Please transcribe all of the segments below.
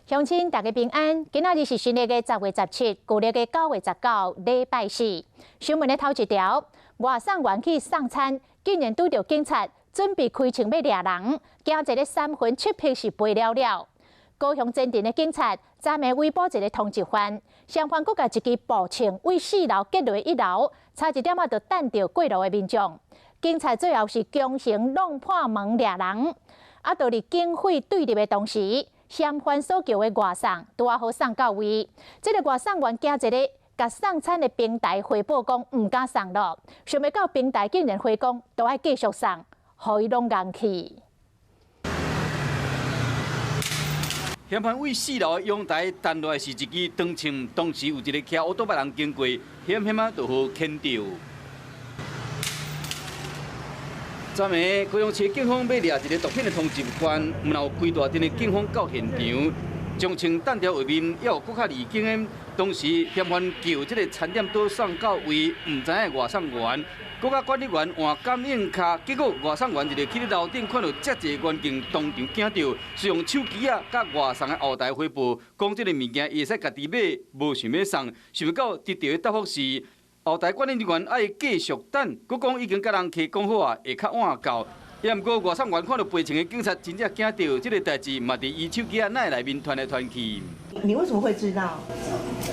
乡亲大家平安，今仔日是新历的10月17，旧历的9月19，礼拜四。新闻的头一条，外送员去送餐，竟然拄到警察，准备开枪要抓人，惊一个3分7匹是赔了了。高雄前镇的警察昨暝围捕一个通缉犯，双方佫甲一支步枪为4楼击落1楼，差一点就弹到过路的民众。警察最后是强行弄破门抓人，就伫警匪对立的同时。嫌犯所叫的外送拄好送到位，这个外送员惊一个，甲送餐的平台回报讲唔敢送咯，想要到平台竟然回讲都爱继续送，互伊拢硬气。嫌犯为4楼的阳台弹落来是一支长枪，当时有一个骑乌托邦人经过，险就互牵着。昨暝高雄市警方要抓一个毒品的通缉犯，唔有规大阵的警方到现场，将枪弹条下面，也有更较离经的。当时嫌犯叫这个餐点倒送到位，唔知影外送员，搁甲管理员换感应卡，结果外送员就去咧楼顶看到遮济员警，当场惊到，是用手机甲外送的后台回报，讲这个物件会使家己买，无想要送，想到得到的答复是。后台管理人员爱继续等，佮讲已经甲人客讲好啊，会较晚到。也毋过外送员看到背前的警察，真正惊到，这个代志嘛，伫伊手机仔内面传来传去。你为什么会知道？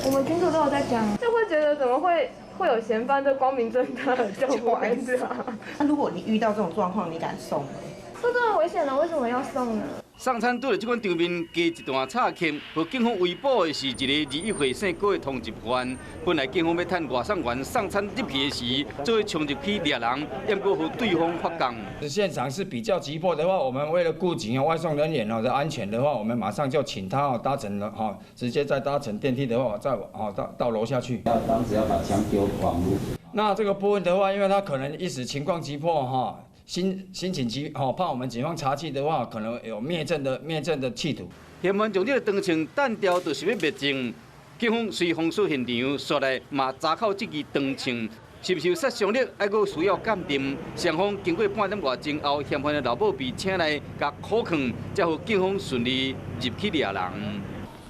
我们群主都有在讲，就会觉得怎么会有嫌犯这光明正大的叫我儿子啊？那如果你遇到这种状况，你敢送吗？这这么危险的，为什么要送呢？送餐对着这款场面，加一段插曲，和警方围捕的是一个21岁姓郭的通缉犯。本来警方要趁外送员送餐入去的时，做冲入去抓人，也不过和对方发讲。现场是比较急迫的话，我们为了顾及外送人员的安全的话，我们马上就请他搭乘了直接再搭乘电梯的话，再到楼下去。当时要把枪丢网路。那这个部分的话，因为他可能一时情况急迫心情急怕我们警方查缉的话，可能有灭证的企图。嫌犯将这个长枪弹掉，就是要灭证。警方随封锁现场，刷来嘛查扣这支长枪是不是有杀伤力，还佫需要鉴定。双方经过半点外钟后，嫌犯的老母被请来甲扣铿，才互警方顺利入去抓人。